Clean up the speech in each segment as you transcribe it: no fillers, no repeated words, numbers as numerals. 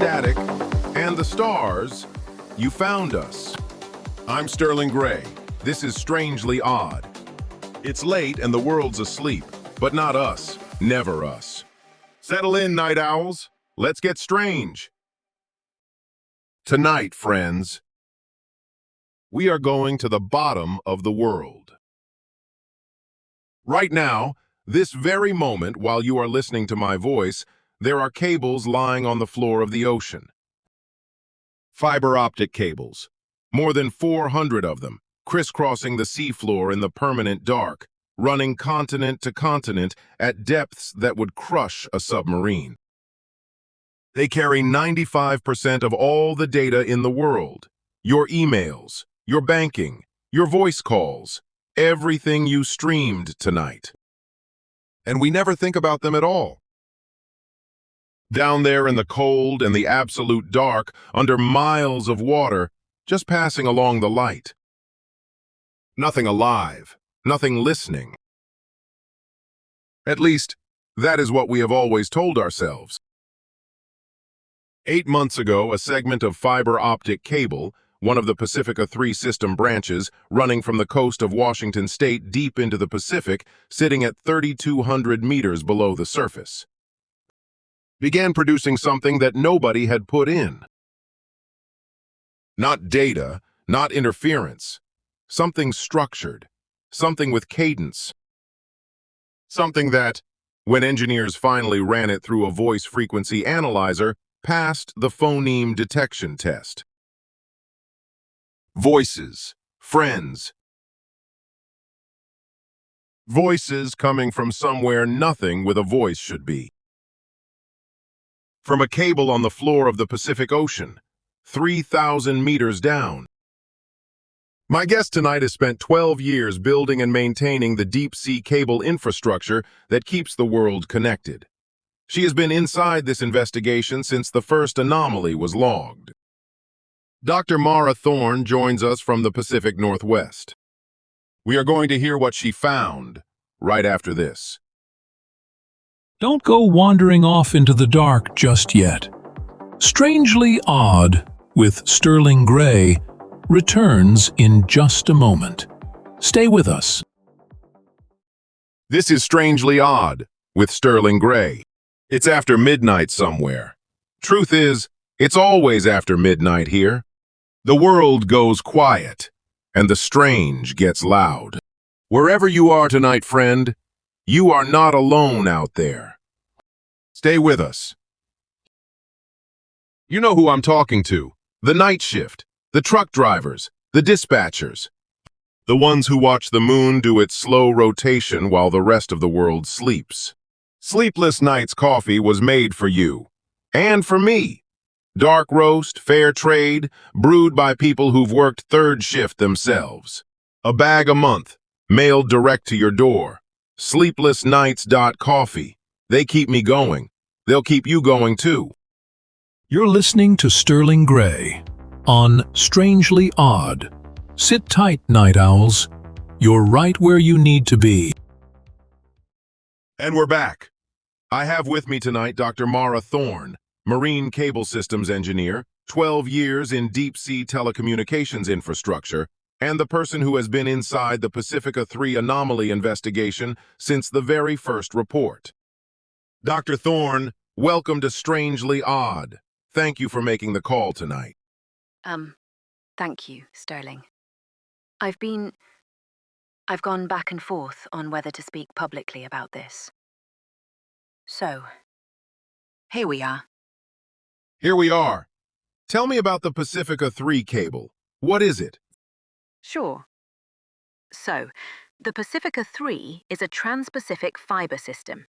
static, and the stars, you found us. I'm Sterling Gray. This is Strangely Odd. It's late and the world's asleep, but not us. Never us. Settle in, night owls. Let's get strange. Tonight, friends, we are going to the bottom of the world. Right now, this very moment, while you are listening to my voice, there are cables lying on the floor of the ocean. Fiber-optic cables. More than 400 of them, crisscrossing the seafloor in the permanent dark, running continent to continent at depths that would crush a submarine. They carry 95% of all the data in the world. Your emails, your banking, your voice calls, everything you streamed tonight. And we never think about them at all. Down there in the cold and the absolute dark, under miles of water, just passing along the light. Nothing alive, nothing listening. At least, that is what we have always told ourselves. 8 months ago, a segment of fiber-optic cable, one of the Pacifica 3 system branches, running from the coast of Washington state deep into the Pacific, sitting at 3,200 meters below the surface, began producing something that nobody had put in. Not data, not interference. Something structured, something with cadence. Something that, when engineers finally ran it through a voice frequency analyzer, passed the phoneme detection test. Voices, friends. Voices coming from somewhere nothing with a voice should be. From a cable on the floor of the Pacific Ocean, 3,000 meters down. My guest tonight has spent 12 years building and maintaining the deep-sea cable infrastructure that keeps the world connected. She has been inside this investigation since the first anomaly was logged. Dr. Mara Thorne joins us from the Pacific Northwest. We are going to hear what she found right after this. Don't go wandering off into the dark just yet. Strangely Odd with Sterling Gray returns in just a moment. Stay with us. This is Strangely Odd with Sterling Gray. It's after midnight somewhere. Truth is, it's always after midnight here. The world goes quiet, and the strange gets loud. Wherever you are tonight, friend, you are not alone out there. Stay with us. You know who I'm talking to. The night shift, the truck drivers, the dispatchers. The ones who watch the moon do its slow rotation while the rest of the world sleeps. Sleepless Nights coffee was made for you. And for me. Dark roast, fair trade, brewed by people who've worked third shift themselves. A bag a month, mailed direct to your door. Sleeplessnights.coffee. They keep me going. They'll keep you going too. You're listening to Sterling Gray on Strangely Odd. Sit tight, night owls. You're right where you need to be. And we're back. I have with me tonight Dr. Mara Thorne, Marine Cable Systems Engineer, 12 years in deep-sea telecommunications infrastructure, and the person who has been inside the Pacifica 3 anomaly investigation since the very first report. Dr. Thorne, welcome to Strangely Odd. Thank you for making the call tonight. Thank you, Sterling. I've gone back and forth on whether to speak publicly about this. So, here we are. Here we are. Tell me about the Pacifica 3 cable. What is it? Sure. So, the Pacifica 3 is a trans-Pacific fiber system.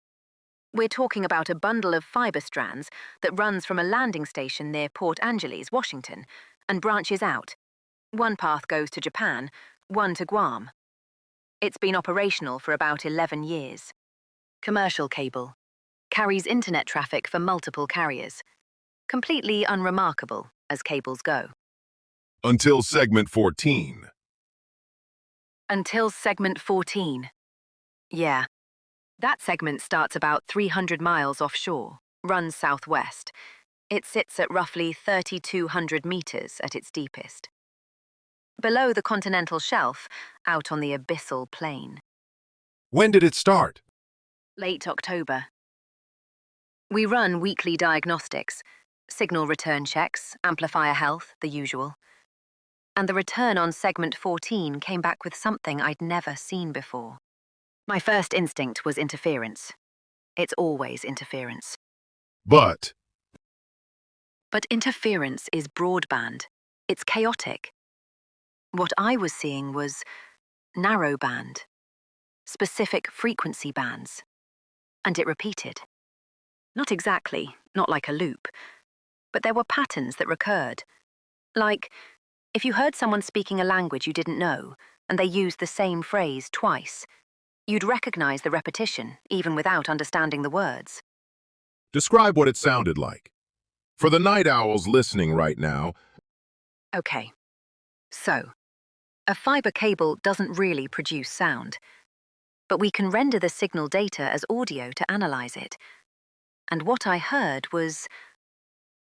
We're talking about a bundle of fiber strands that runs from a landing station near Port Angeles, Washington, and branches out. One path goes to Japan, one to Guam. It's been operational for about 11 years. Commercial cable. Carries internet traffic for multiple carriers. Completely unremarkable, as cables go. Until segment 14. Until segment 14. Yeah. That segment starts about 300 miles offshore, runs southwest. It sits at roughly 3,200 meters at its deepest. Below the continental shelf, out on the abyssal plain. When did it start? Late October. We run weekly diagnostics, signal return checks, amplifier health, the usual. And the return on segment 14 came back with something I'd never seen before. My first instinct was interference. It's always interference. But But interference is broadband. It's chaotic. What I was seeing was narrowband, specific frequency bands. And it repeated. Not exactly, not like a loop, but there were patterns that recurred. Like, if you heard someone speaking a language you didn't know, and they used the same phrase twice, you'd recognize the repetition, even without understanding the words. describe what it sounded like. For the night owls listening right now, Okay, so, a fiber cable doesn't really produce sound, but we can render the signal data as audio to analyze it. And what I heard was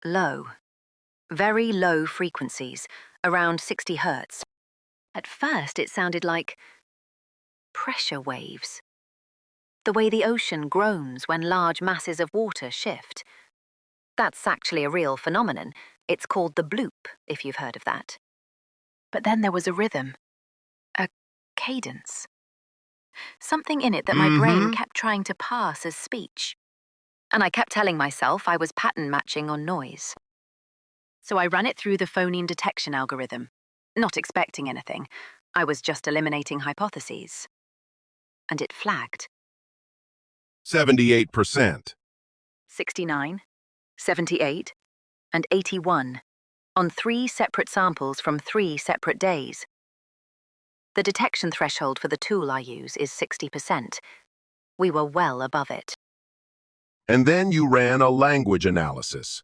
low, very low frequencies, around 60 hertz. At first, it sounded like pressure waves, the way the ocean groans when large masses of water shift. That's actually a real phenomenon. It's called the bloop, if you've heard of that. But then there was a rhythm, a cadence, something in it that my brain kept trying to pass as speech. And I kept telling myself I was pattern matching on noise. So I ran it through the phoneme detection algorithm, not expecting anything. I was just eliminating hypotheses. And it flagged. 78%. 69, 78, and 81, on 3 separate samples from 3 separate days. The detection threshold for the tool I use is 60%. We were well above it. And then you ran a language analysis.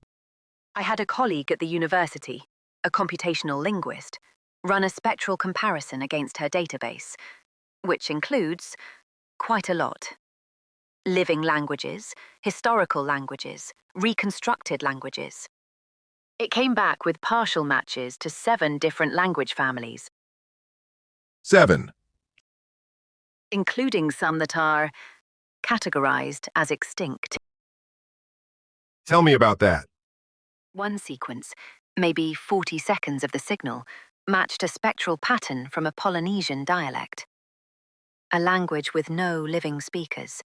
I had a colleague at the university, a computational linguist, run a spectral comparison against her database, which includes quite a lot. Living languages, historical languages, reconstructed languages. It came back with partial matches to 7 different language families, 7. including some that are categorized as extinct. Tell me about that. One sequence, maybe 40 seconds of the signal, matched a spectral pattern from a Polynesian dialect. A language with no living speakers.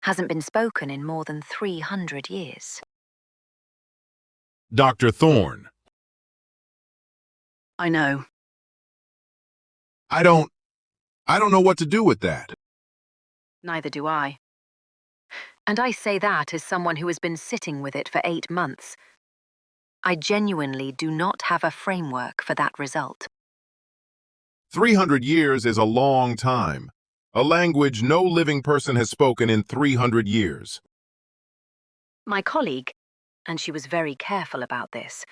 Hasn't been spoken in more than 300 years. Dr. Thorne. I know. I don't know what to do with that. Neither do I. And I say that as someone who has been sitting with it for 8 months. I genuinely do not have a framework for that result. 300 years is a long time. A language no living person has spoken in 300 years. My colleague, and she was very careful about this,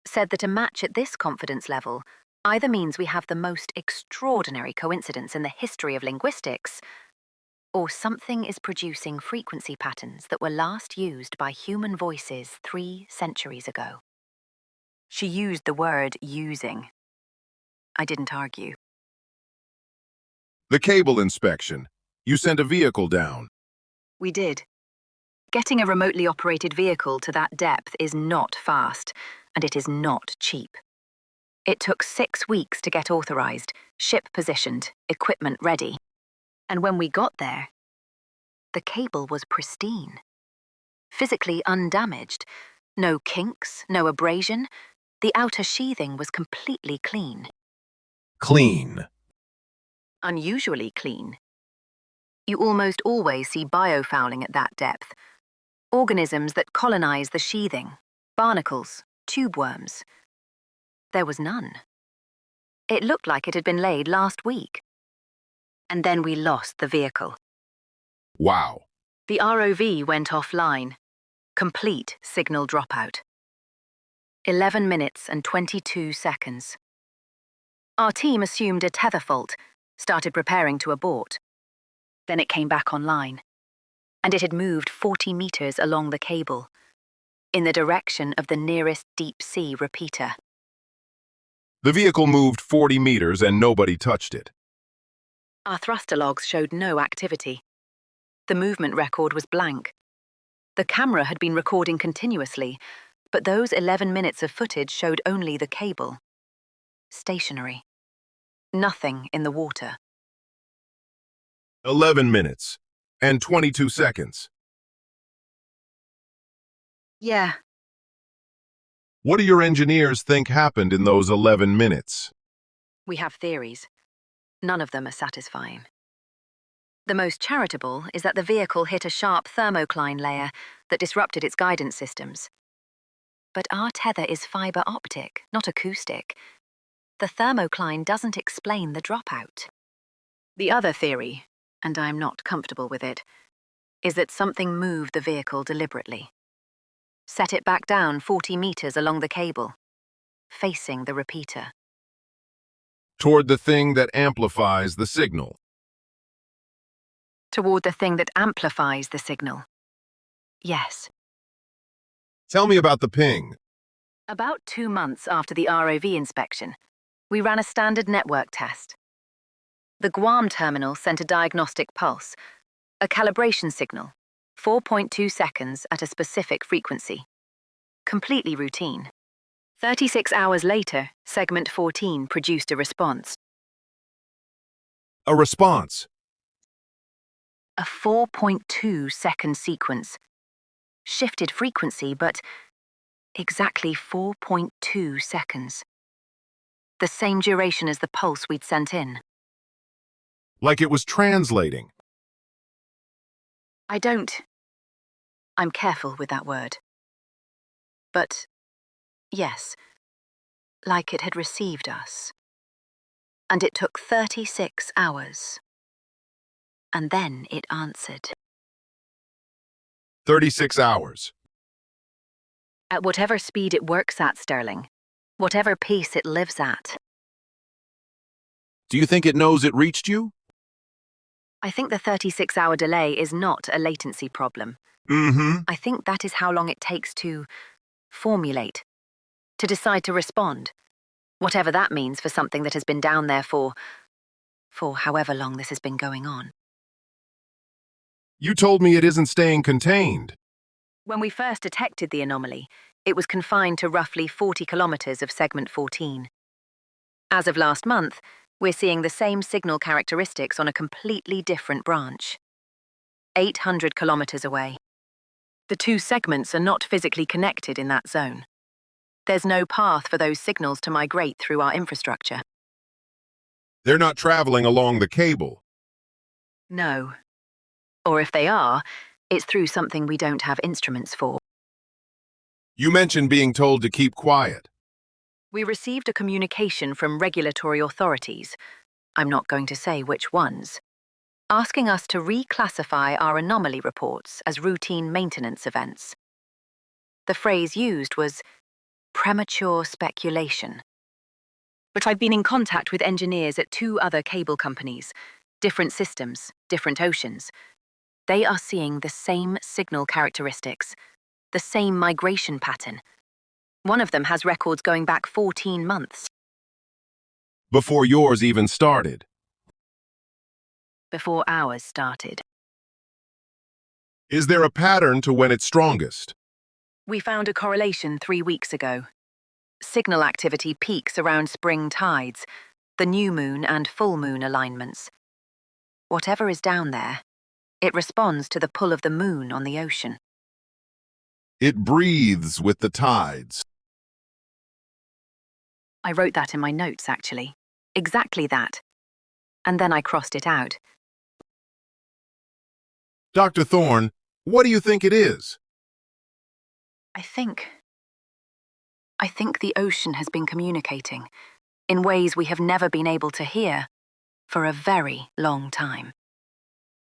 said that a match at this confidence level either means we have the most extraordinary coincidence in the history of linguistics, or something is producing frequency patterns that were last used by human voices 3 centuries ago. She used the word using. I didn't argue. The cable inspection. You sent a vehicle down. We did. Getting a remotely operated vehicle to that depth is not fast, and it is not cheap. It took 6 weeks to get authorized, ship positioned, equipment ready. And when we got there, the cable was pristine. Physically undamaged. No kinks, no abrasion. The outer sheathing was completely clean. Clean. Unusually clean. You almost always see biofouling at that depth. Organisms that colonize the sheathing, barnacles, tube worms. There was none. It looked like it had been laid last week. And then we lost the vehicle. Wow. The ROV went offline. Complete signal dropout. 11 minutes and 22 seconds. Our team assumed a tether fault, started preparing to abort. Then it came back online. And it had moved 40 meters along the cable. in the direction of the nearest deep-sea repeater. The vehicle moved 40 meters and nobody touched it. Our thruster logs showed no activity. The movement record was blank. The camera had been recording continuously, but those 11 minutes of footage showed only the cable. Stationary. Nothing in the water. 11 minutes and 22 seconds. Yeah, What do your engineers think happened in those 11 minutes? we have theories. None of them are satisfying. The most charitable is that the vehicle hit a sharp thermocline layer that disrupted its guidance systems. But our tether is fiber optic, not acoustic. The thermocline doesn't explain the dropout. The other theory, and I'm not comfortable with it, is that something moved the vehicle deliberately. Set it back down 40 meters along the cable, facing the repeater. Toward the thing that amplifies the signal. Toward the thing that amplifies the signal. Yes. Tell me about the ping. About 2 months after the ROV inspection, we ran a standard network test. The Guam terminal sent a diagnostic pulse, a calibration signal, 4.2 seconds at a specific frequency. Completely routine. 36 hours later, segment 14 produced a response. A response. A 4.2 second sequence. Shifted frequency, but exactly 4.2 seconds. The same duration as the pulse we'd sent in. Like it was translating. I'm careful with that word. But, yes, like it had received us. And it took 36 hours. And then it answered. 36 hours. At whatever speed it works at, Sterling. Whatever pace it lives at. Do you think it knows it reached you? I think the 36-hour delay is not a latency problem. Mm-hmm. I think that is how long it takes to formulate, to decide to respond, whatever that means for something that has been down there for however long this has been going on. You told me it isn't staying contained. When we first detected the anomaly, it was confined to roughly 40 kilometers of segment 14. As of last month, we're seeing the same signal characteristics on a completely different branch. 800 kilometers away. The two segments are not physically connected in that zone. There's no path for those signals to migrate through our infrastructure. They're not traveling along the cable. No. Or if they are, it's through something we don't have instruments for. You mentioned being told to keep quiet. We received a communication from regulatory authorities, I'm not going to say which ones, asking us to reclassify our anomaly reports as routine maintenance events. The phrase used was premature speculation. But I've been in contact with engineers at 2 other cable companies, different systems, different oceans. They are seeing the same signal characteristics, the same migration pattern. One of them has records going back 14 months. Before yours even started. Before ours started. Is there a pattern to when it's strongest? We found a correlation 3 weeks ago. Signal activity peaks around spring tides, the new moon and full moon alignments. Whatever is down there, it responds to the pull of the moon on the ocean. It breathes with the tides. I wrote that in my notes, actually. Exactly that. And then I crossed it out. Dr. Thorne, what do you think it is? I think the ocean has been communicating in ways we have never been able to hear for a very long time.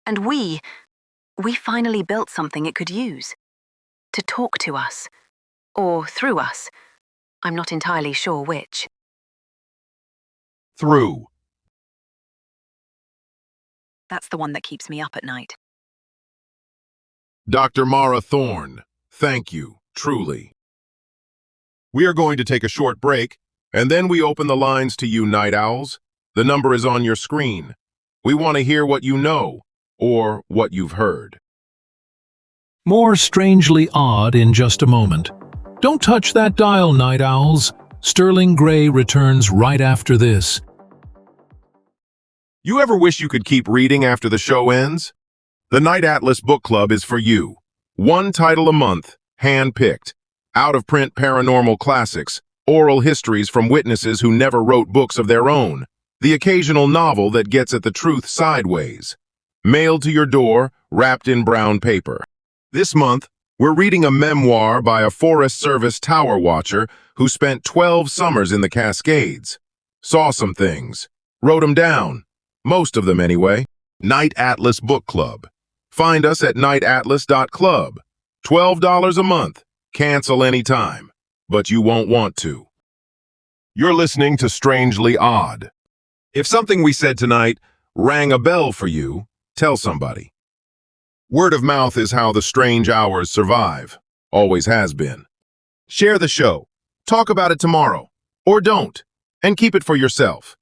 And we finally built something it could use to talk to us, or through us. I'm not entirely sure which. Through. That's the one that keeps me up at night. Dr. Mara Thorne, thank you. Truly. We are going to take a short break, and then we open the lines to you, night owls. The number is on your screen. We want to hear what you know, or what you've heard. More strangely odd in just a moment. Don't touch that dial, night owls. Sterling Gray returns right after this. You ever wish you could keep reading after the show ends? The Night Atlas Book Club is for you. One title a month, hand-picked. Out-of-print paranormal classics, oral histories from witnesses who never wrote books of their own, the occasional novel that gets at the truth sideways. Mailed to your door, wrapped in brown paper. This month, we're reading a memoir by a Forest Service tower watcher who spent 12 summers in the Cascades. Saw some things. Wrote them down. Most of them anyway. Night Atlas Book Club. Find us at nightatlas.club. $12 a month. Cancel anytime. But you won't want to. You're listening to Strangely Odd. If something we said tonight rang a bell for you, tell somebody. Word of mouth is how the strange hours survive. Always has been. Share the show. Talk about it tomorrow. Or don't. And keep it for yourself.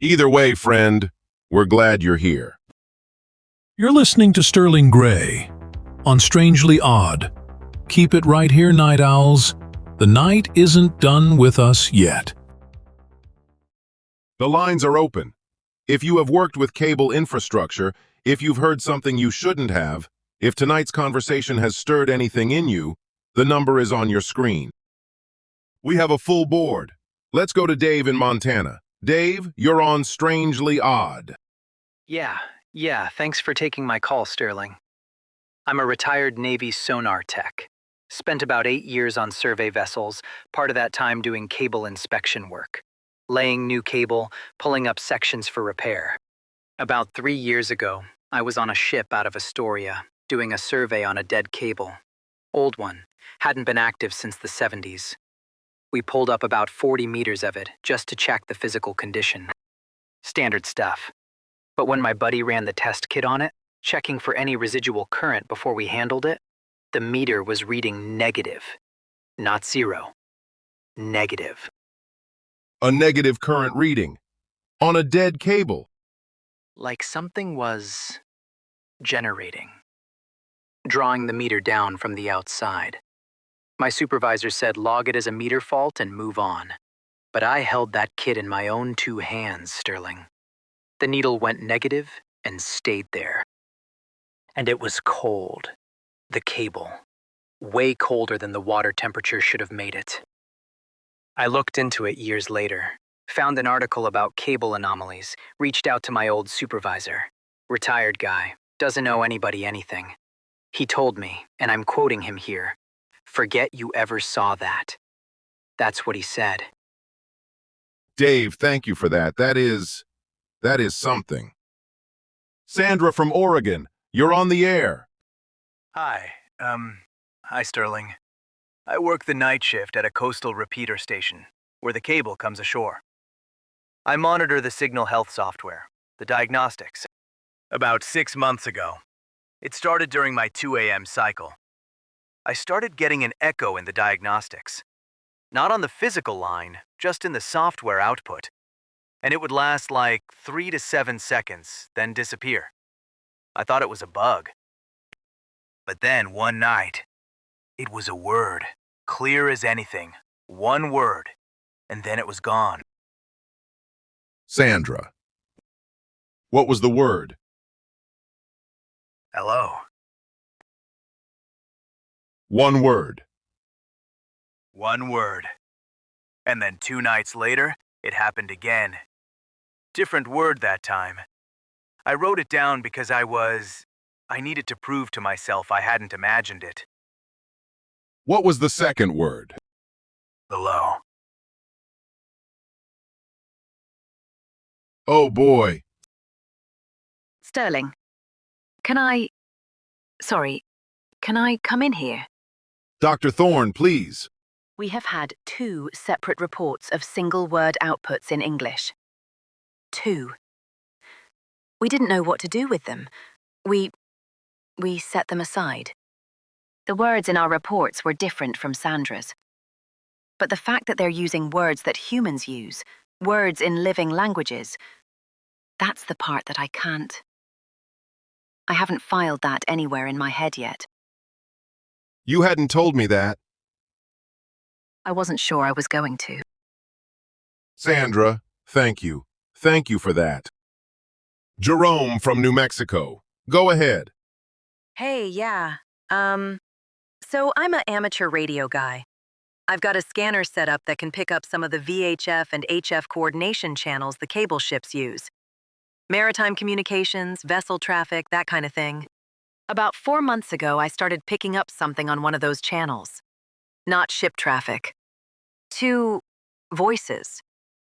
Either way, friend, we're glad you're here. You're listening to Sterling Gray on Strangely Odd. Keep it right here, night owls. The night isn't done with us yet. The lines are open. If you have worked with cable infrastructure, if you've heard something you shouldn't have, if tonight's conversation has stirred anything in you, the number is on your screen. We have a full board. Let's go to Dave in Montana. Dave, you're on Strangely Odd. Yeah, thanks for taking my call, Sterling. I'm a retired Navy sonar tech. Spent about 8 years on survey vessels, part of that time doing cable inspection work. Laying new cable, pulling up sections for repair. About 3 years ago, I was on a ship out of Astoria, doing a survey on a dead cable. Old one, hadn't been active since the 70s. We pulled up about 40 meters of it just to check the physical condition. Standard stuff. But when my buddy ran the test kit on it, checking for any residual current before we handled it, the meter was reading negative. Not zero. Negative. A negative current reading. On a dead cable. Like something was generating. Drawing the meter down from the outside. My supervisor said log it as a meter fault and move on. But I held that kit in my own 2 hands, Sterling. The needle went negative and stayed there. And it was cold. The cable. Way colder than the water temperature should have made it. I looked into it years later, found an article about cable anomalies, reached out to my old supervisor. Retired guy, doesn't owe anybody anything. He told me, and I'm quoting him here, "Forget you ever saw that." That's what he said. Dave, thank you for that. That is something. Sandra from Oregon, you're on the air. Hi, hi Sterling. I work the night shift at a coastal repeater station, where the cable comes ashore. I monitor the signal health software, the diagnostics. About 6 months ago, it started during my 2 a.m. cycle. I started getting an echo in the diagnostics. Not on the physical line, just in the software output. And it would last like 3 to 7 seconds, then disappear. I thought it was a bug. But then one night, it was a word, clear as anything, one word, and then it was gone. Sandra. What was the word? Hello. One word. One word. And then 2 nights later, it happened again. Different word that time. I wrote it down because I needed to prove to myself I hadn't imagined it. What was the second word? Hello. Oh boy. Sterling, can I come in here? Dr. Thorne, please. We have had 2 separate reports of single-word outputs in English. 2. We didn't know what to do with them. We set them aside. The words in our reports were different from Sandra's. But the fact that they're using words that humans use, words in living languages, that's the part that I can't. I haven't filed that anywhere in my head yet. You hadn't told me that. I wasn't sure I was going to. Sandra, thank you. Thank you for that. Jerome from New Mexico. Go ahead. Hey, yeah. So I'm an amateur radio guy. I've got a scanner set up that can pick up some of the VHF and HF coordination channels the cable ships use. Maritime communications, vessel traffic, that kind of thing. About 4 months ago, I started picking up something on one of those channels. Not ship traffic. 2 voices.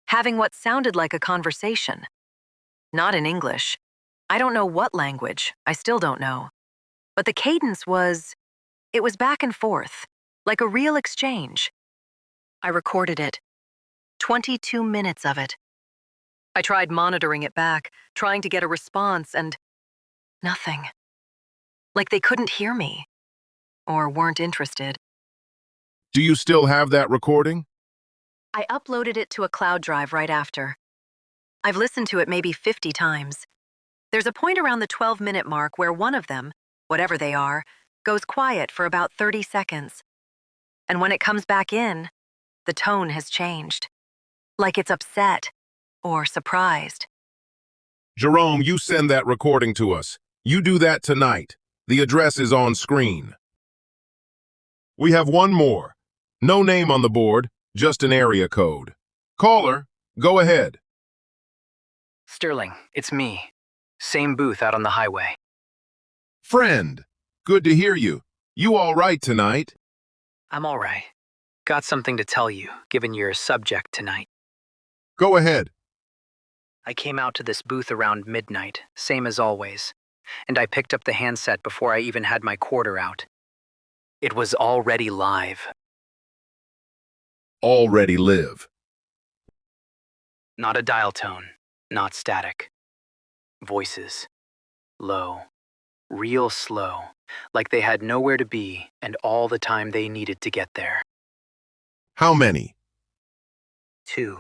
Having what sounded like a conversation. Not in English. I don't know what language. I still don't know. But the cadence was... It was back and forth, like a real exchange. I recorded it. 22 minutes of it. I tried monitoring it back, trying to get a response, and nothing. Like they couldn't hear me, or weren't interested. Do you still have that recording? I uploaded it to a cloud drive right after. I've listened to it maybe 50 times. There's a point around the 12-minute mark where one of them, whatever they are, goes quiet for about 30 seconds. And when it comes back in, the tone has changed. Like it's upset or surprised. Jerome, you send that recording to us. You do that tonight. The address is on screen. We have one more. No name on the board, just an area code. Caller, go ahead. Sterling, it's me. Same booth out on the highway. Friend, good to hear you. You all right tonight? I'm all right. Got something to tell you, given your subject tonight. Go ahead. I came out to this booth around midnight, same as always, and I picked up the handset before I even had my quarter out. It was already live. Already live. Not a dial tone, not static. Voices. Low. Real slow, like they had nowhere to be and all the time they needed to get there. How many? 2,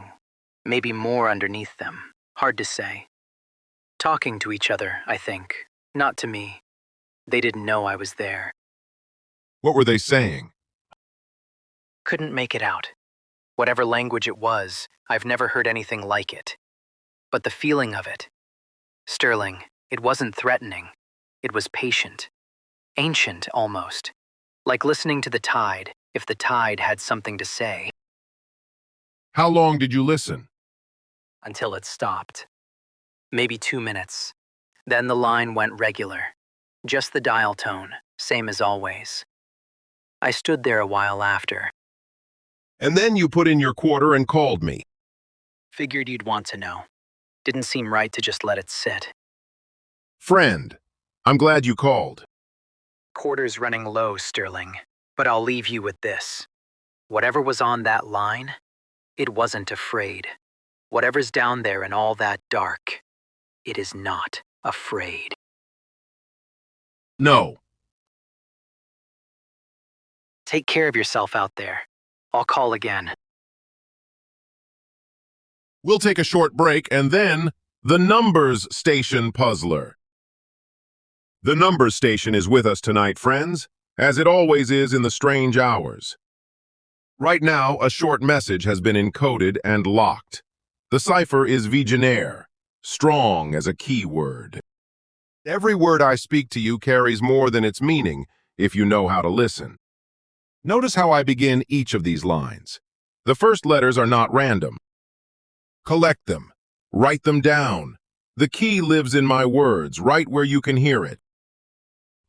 maybe more underneath them. Hard to say. Talking to each other, I think. Not to me. They didn't know I was there. What were they saying? Couldn't make it out. Whatever language it was, I've never heard anything like it. But the feeling of it. Sterling, it wasn't threatening. It was patient. Ancient, almost. Like listening to the tide, if the tide had something to say. How long did you listen? Until it stopped. Maybe 2 minutes. Then the line went regular. Just the dial tone, same as always. I stood there a while after. And then you put in your quarter and called me. Figured you'd want to know. Didn't seem right to just let it sit. Friend, I'm glad you called. Quarter's running low, Sterling, but I'll leave you with this. Whatever was on that line, it wasn't afraid. Whatever's down there in all that dark, it is not afraid. No. Take care of yourself out there. I'll call again. We'll take a short break and then the Numbers Station Puzzler. The Numbers Station is with us tonight, friends, as it always is in the strange hours. Right now, a short message has been encoded and locked. The cipher is Vigenère, strong as a keyword. Every word I speak to you carries more than its meaning if you know how to listen. Notice how I begin each of these lines. The first letters are not random. Collect them. Write them down. The key lives in my words, right where you can hear it.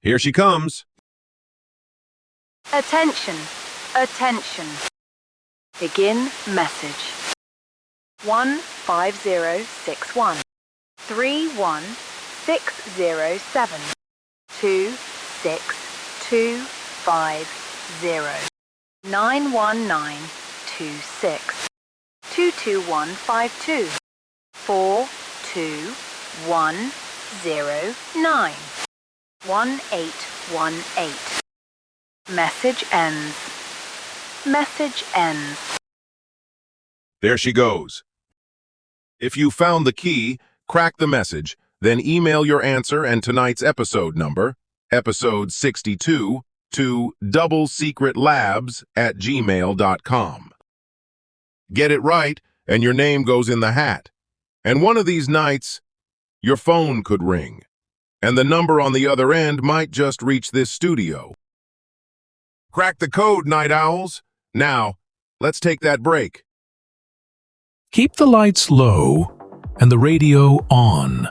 Here she comes. Attention. Attention. Begin message. 15061 31607 26250 91926 22152 42109 1818 Message ends. Message ends. There she goes. If you found the key, crack the message, then email your answer and tonight's episode number, episode 62, to doublesecretlabs@gmail.com. Get it right, and your name goes in the hat. And one of these nights, your phone could ring, and the number on the other end might just reach this studio. Crack the code, night owls. Now, let's take that break. Keep the lights low and the radio on.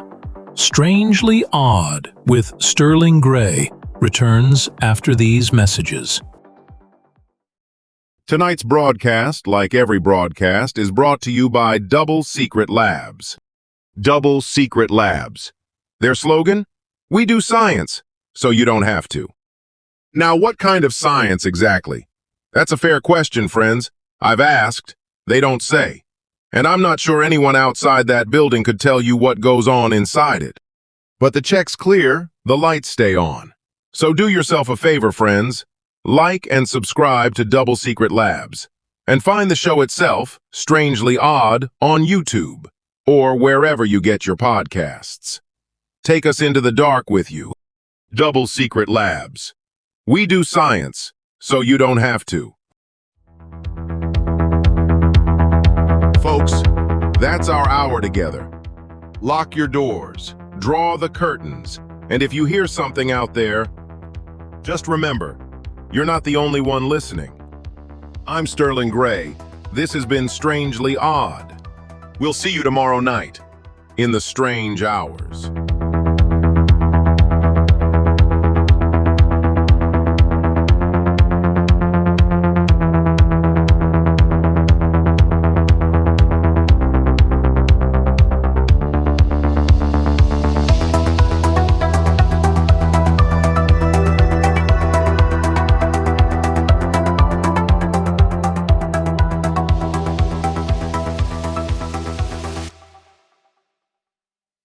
Strangely Odd with Sterling Gray returns after these messages. Tonight's broadcast, like every broadcast, is brought to you by Double Secret Labs. Double Secret Labs. Their slogan? We do science, so you don't have to. Now, what kind of science exactly? That's a fair question, friends. I've asked. They don't say. And I'm not sure anyone outside that building could tell you what goes on inside it. But the check's clear, the lights stay on. So do yourself a favor, friends. Like and subscribe to Double Secret Labs. And find the show itself, Strangely Odd, on YouTube, or wherever you get your podcasts. Take us into the dark with you. Double Secret Labs. We do science, so you don't have to. Folks, that's our hour together. Lock your doors, draw the curtains, and if you hear something out there, just remember, you're not the only one listening. I'm Sterling Gray. This has been Strangely Odd. We'll see you tomorrow night, in the strange hours.